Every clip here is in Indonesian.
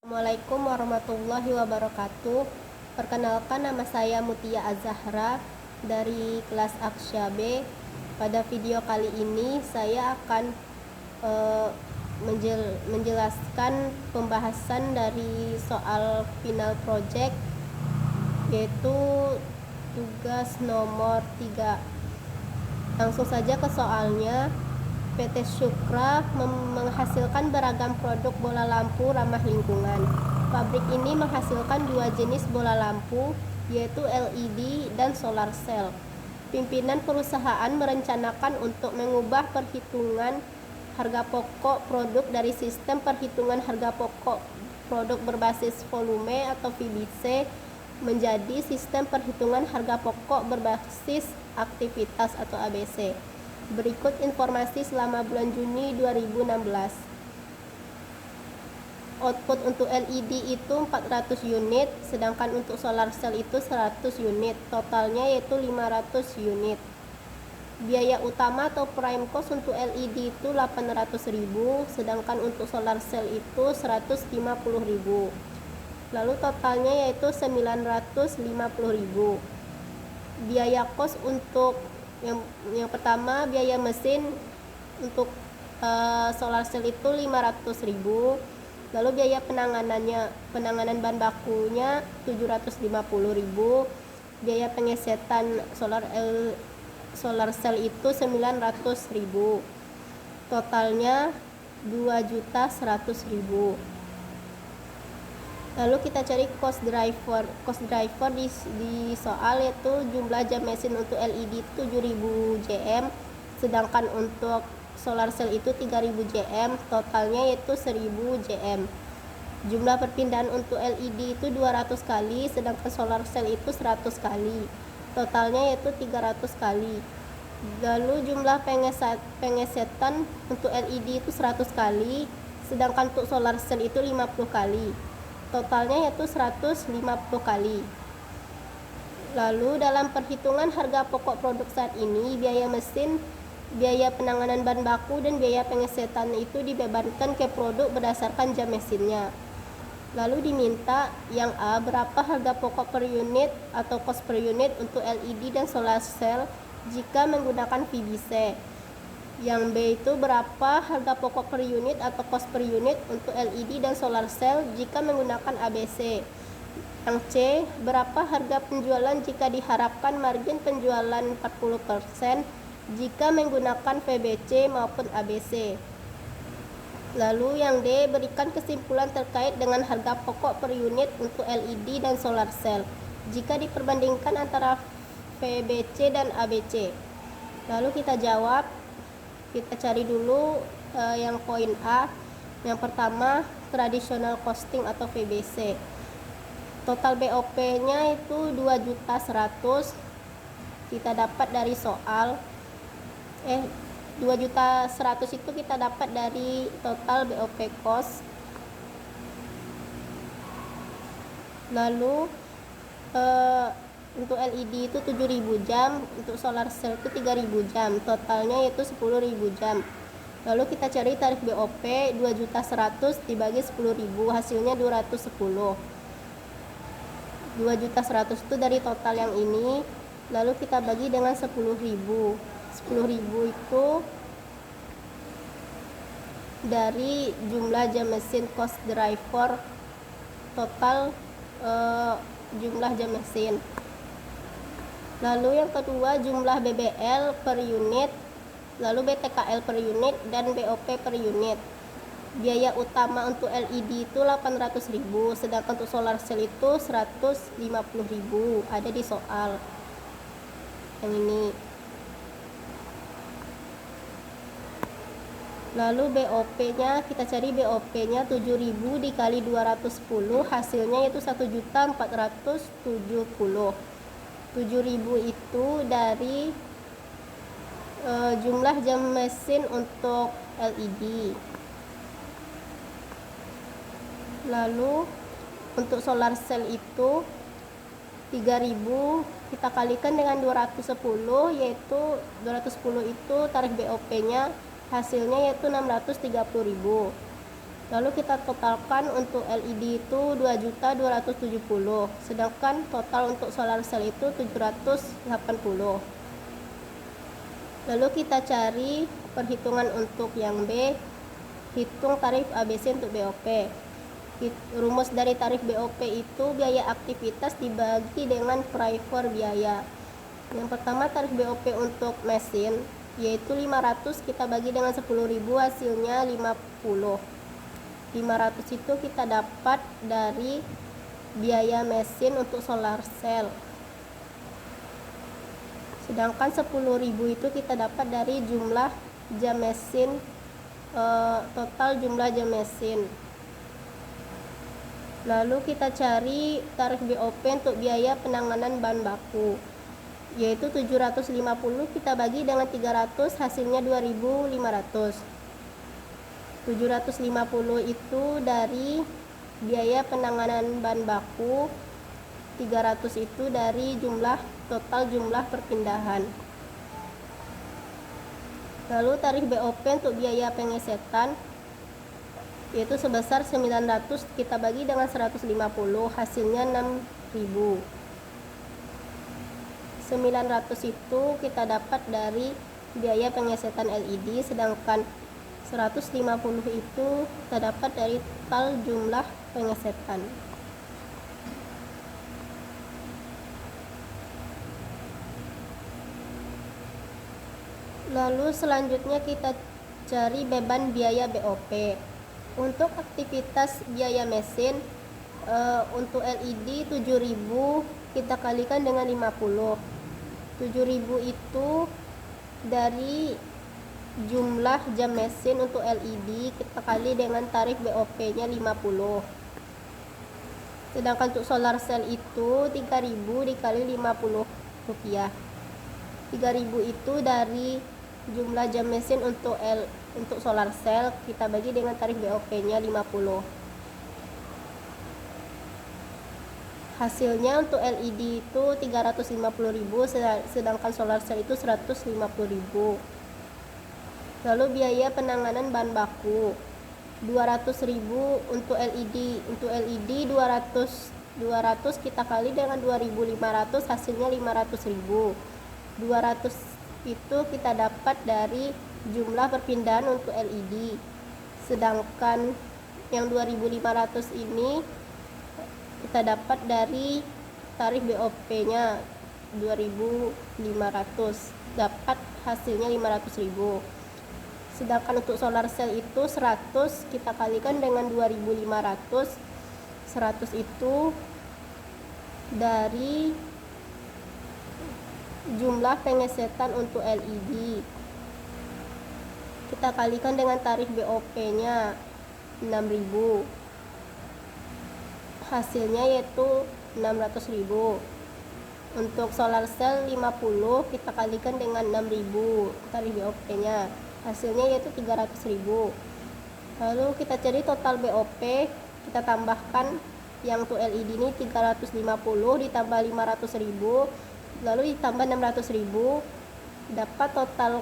Assalamualaikum warahmatullahi wabarakatuh. Perkenalkan, nama saya Mutia Azahra dari kelas Aksya B. Pada video kali ini saya akan menjelaskan pembahasan dari soal final project, yaitu tugas nomor 3. Langsung saja ke soalnya. PT Syukra menghasilkan beragam produk bola lampu ramah lingkungan. Pabrik ini menghasilkan dua jenis bola lampu, yaitu LED dan solar cell. Pimpinan perusahaan merencanakan untuk mengubah perhitungan harga pokok produk dari sistem perhitungan harga pokok produk berbasis volume atau VBC menjadi sistem perhitungan harga pokok berbasis aktivitas atau ABC. Berikut informasi selama bulan Juni 2016. Output untuk LED itu 400 unit, sedangkan untuk solar cell itu 100 unit, totalnya yaitu 500 unit. Biaya utama atau prime cost untuk LED itu 800.000, sedangkan untuk solar cell itu 150.000. Lalu totalnya yaitu 950.000. Biaya cost untuk yang pertama, biaya mesin untuk solar cell itu 500.000. Lalu biaya penanganan bahan bakunya 750.000. Biaya pengesetan solar cell itu 900.000. Totalnya 2.100.000. Lalu kita cari cost driver di soal, yaitu jumlah jam mesin untuk LED 7.000 jm, sedangkan untuk solar cell itu 3.000 jm, totalnya yaitu 1.000 jm. Jumlah perpindahan untuk LED itu 200 kali, sedangkan solar cell itu 100 kali, totalnya yaitu 300 kali. Lalu jumlah pengesetan untuk LED itu 100 kali, sedangkan untuk solar cell itu 50 kali, totalnya yaitu 150 kali. Lalu dalam perhitungan harga pokok produk saat ini, biaya mesin, biaya penanganan bahan baku, dan biaya pengesetan itu dibebankan ke produk berdasarkan jam mesinnya. Lalu diminta yang A, berapa harga pokok per unit atau cost per unit untuk LED dan solar cell jika menggunakan VBC. Yang B itu berapa harga pokok per unit atau cost per unit untuk LED dan solar cell jika menggunakan ABC. Yang C, berapa harga penjualan jika diharapkan margin penjualan 40% jika menggunakan VBC maupun ABC. Lalu yang D, berikan kesimpulan terkait dengan harga pokok per unit untuk LED dan solar cell jika diperbandingkan antara VBC dan ABC. Lalu kita jawab. Kita cari dulu yang poin A. Yang pertama, traditional costing atau VBC. Total BOP-nya itu 2.100.000. Kita dapat dari soal 2.100.000 itu kita dapat dari total BOP cost. Lalu untuk LED itu 7.000 jam, untuk solar cell itu 3.000 jam, totalnya yaitu 10.000 jam. Lalu kita cari tarif BOP 2.100.000 dibagi 10.000, hasilnya 210. 2.100.000 itu dari total yang ini, lalu kita bagi dengan 10.000. 10.000 itu dari jumlah jam mesin cost driver total jumlah jam mesin. Lalu yang kedua, jumlah BBL per unit, lalu BTKL per unit, dan BOP per unit. Biaya utama untuk LED itu 800.000, sedangkan untuk solar cell itu 150.000, ada di soal yang ini. Lalu BOP-nya, kita cari BOP-nya 7.000 dikali 210, hasilnya yaitu 1.470. 7.000 itu dari jumlah jam mesin untuk LED. Lalu untuk solar cell itu 3.000 kita kalikan dengan 210, yaitu 210 itu tarif BOP-nya, hasilnya yaitu 630.000. Lalu kita totalkan untuk LED itu 2.270.000, sedangkan total untuk solar cell itu 780. Lalu kita cari perhitungan untuk yang B, hitung tarif ABC untuk BOP. Rumus dari tarif BOP itu biaya aktivitas dibagi dengan price biaya. Yang pertama tarif BOP untuk mesin yaitu 500 kita bagi dengan 10.000, hasilnya 50. 500 itu kita dapat dari biaya mesin untuk solar cell, sedangkan 10.000 itu kita dapat dari jumlah jam mesin, total jumlah jam mesin. Lalu kita cari tarif BOP untuk biaya penanganan bahan baku yaitu 750 kita bagi dengan 300, hasilnya 2.500. 750 itu dari biaya penanganan bahan baku, 300 itu dari total jumlah perpindahan. Lalu tarif BOP untuk biaya pengesetan yaitu sebesar 900 kita bagi dengan 150, hasilnya 6.000. 900 itu kita dapat dari biaya pengesetan LED, sedangkan 150 itu terdapat dari total jumlah pengesetan. Lalu selanjutnya kita cari beban biaya BOP. Untuk aktivitas biaya mesin, untuk LED 7.000 kita kalikan dengan 50. 7.000 itu dari jumlah jam mesin untuk LED kita kali dengan tarif BOP-nya 50. Sedangkan untuk solar cell itu 3.000 dikali 50 rupiah. 3.000 itu dari jumlah jam mesin untuk solar cell kita bagi dengan tarif BOP-nya 50. Hasilnya untuk LED itu 350.000, sedangkan solar cell itu 150.000. Lalu biaya penanganan bahan baku 200.000 untuk LED. Untuk LED 200 kita kali dengan 2.500, hasilnya 500.000. 200 itu kita dapat dari jumlah perpindahan untuk LED, sedangkan yang 2.500 ini kita dapat dari tarif BOP-nya 2.500, dapat hasilnya 500.000. Sedangkan untuk solar cell itu 100 kita kalikan dengan 2.500, 100 itu dari jumlah pengesetan untuk LED kita kalikan dengan tarif BOP-nya 6.000, hasilnya yaitu 600.000. Untuk solar cell 50 kita kalikan dengan 6.000 tarif BOP-nya, hasilnya yaitu 300.000. Lalu kita cari total BOP, kita tambahkan yang untuk LED ini 350 ditambah 500.000 lalu ditambah 600.000, dapat total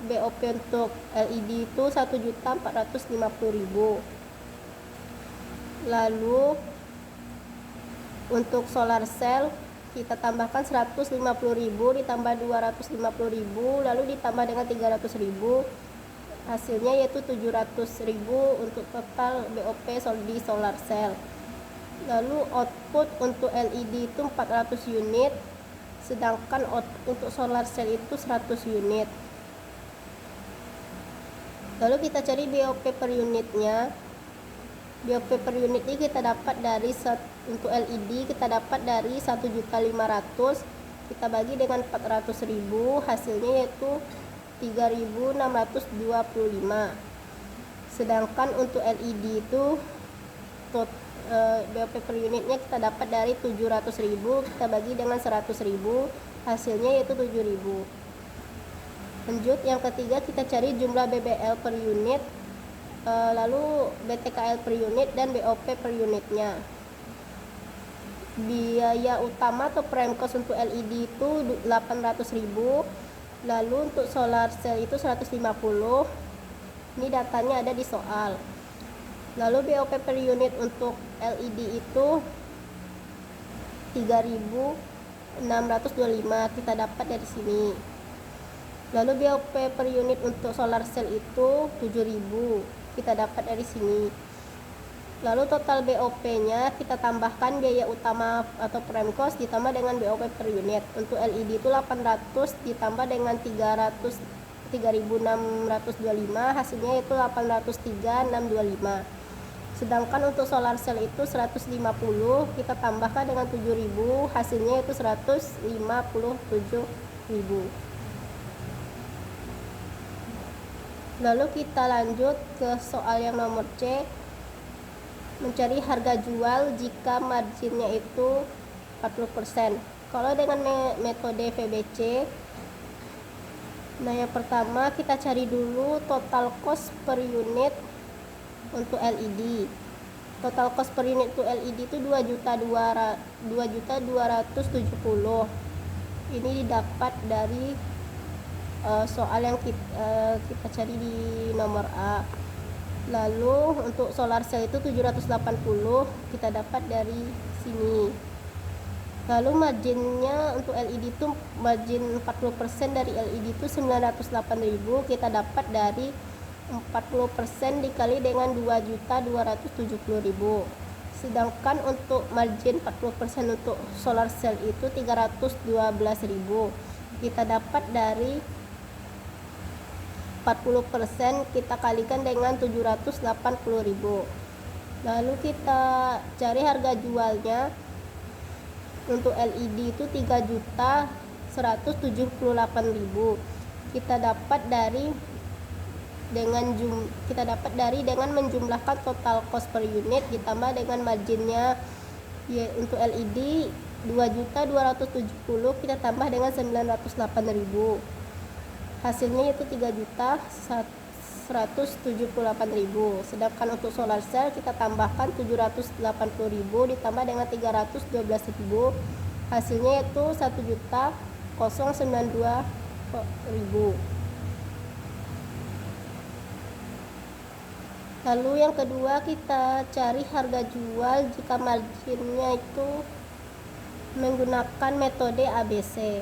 BOP untuk LED itu 1.450.000. Lalu untuk solar cell kita tambahkan 150.000 ditambah 250.000 lalu ditambah dengan 300.000, hasilnya yaitu 700.000 untuk total BOP di solar cell. Lalu output untuk LED itu 400 unit, sedangkan untuk solar cell itu 100 unit. Lalu kita cari BOP per unitnya. BOP per unit ini kita dapat dari untuk LED kita dapat dari 1.500 kita bagi dengan 400.000, hasilnya yaitu 3.625. Sedangkan untuk LED itu BOP per unitnya kita dapat dari 700.000 kita bagi dengan 100.000, hasilnya yaitu 7.000. Lanjut yang ketiga kita cari jumlah BBL per unit, lalu BTKL per unit dan BOP per unitnya. Biaya utama atau prime cost untuk LED itu 800.000, lalu untuk solar cell itu 150. Ini datanya ada di soal. Lalu BOP per unit untuk LED itu 3.625 kita dapat dari sini. Lalu BOP per unit untuk solar cell itu 7.000 kita dapat dari sini. Lalu total BOP-nya kita tambahkan biaya utama atau prime cost ditambah dengan BOP per unit. Untuk LED itu 800 ditambah dengan 3.625, hasilnya itu 803.625. Sedangkan untuk solar cell itu 150 kita tambahkan dengan 7.000, hasilnya itu 157.000. Lalu kita lanjut ke soal yang nomor C, mencari harga jual jika marginnya itu 40%. Kalau dengan metode VBC, nah yang pertama kita cari dulu total cost per unit untuk LED. Total cost per unit untuk LED itu 2.270. Ini didapat dari soal yang kita cari di nomor A. Lalu untuk solar cell itu 780 kita dapat dari sini. Lalu marginnya untuk LED itu margin 40% dari LED itu 908.000 kita dapat dari 40% dikali dengan 2.270.000. Sedangkan untuk margin 40% untuk solar cell itu 312.000 kita dapat dari 40% kita kalikan dengan 780.000. Lalu kita cari harga jualnya. Untuk LED itu 3.178.000 kita dapat dengan menjumlahkan total cost per unit ditambah dengan marginnya. Untuk LED 2.270 kita tambah dengan 908.000, hasilnya itu 3.178.000. Sedangkan untuk solar cell kita tambahkan 780.000 ditambah dengan 312.000, hasilnya itu 1.092.000. Lalu yang kedua kita cari harga jual jika marginnya itu menggunakan metode ABC.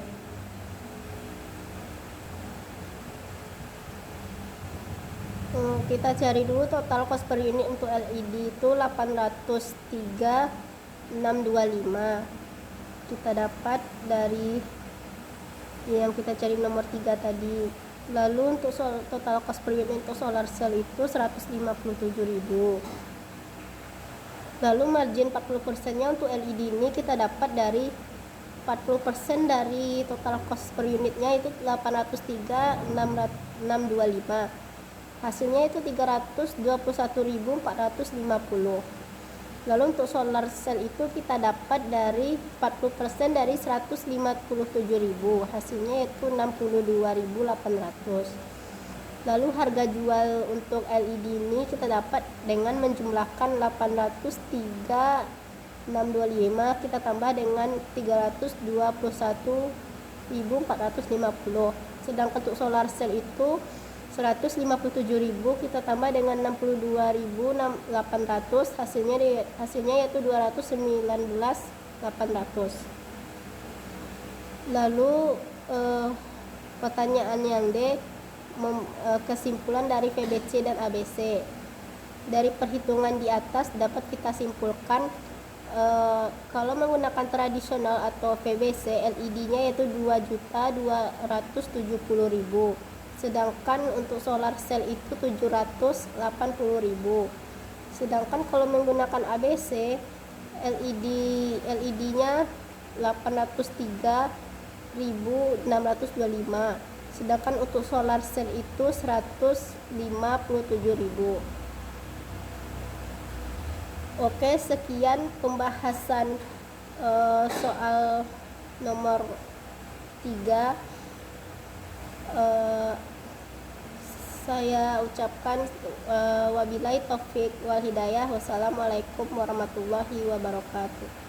Kita cari dulu total cost per unit untuk LED itu 803.625 kita dapat dari yang kita cari nomor 3 tadi. Lalu untuk total cost per unit untuk solar cell itu 157.000. Lalu margin 40% nya untuk LED ini kita dapat dari 40% dari total cost per unitnya itu 803.625, hasilnya itu 321.450. Lalu untuk solar cell itu kita dapat dari 40% dari 157.000, hasilnya itu 62.800. Lalu harga jual untuk LED ini kita dapat dengan menjumlahkan 803.625 kita tambah dengan 321.450. Sedangkan untuk solar cell itu 157.000 kita tambah dengan 62.800, hasilnya yaitu 219.800. Lalu pertanyaan yang D, kesimpulan dari VBC dan ABC. Dari perhitungan di atas dapat kita simpulkan kalau menggunakan tradisional atau VBC, LED-nya yaitu 2.270.000. Sedangkan untuk solar cell itu 780.000. Sedangkan kalau menggunakan ABC, LED-nya 803.625. Sedangkan untuk solar cell itu 157.000. Oke, sekian pembahasan soal nomor 3. Saya ucapkan wabillahi taufik wal hidayah. Wassalamualaikum warahmatullahi wabarakatuh.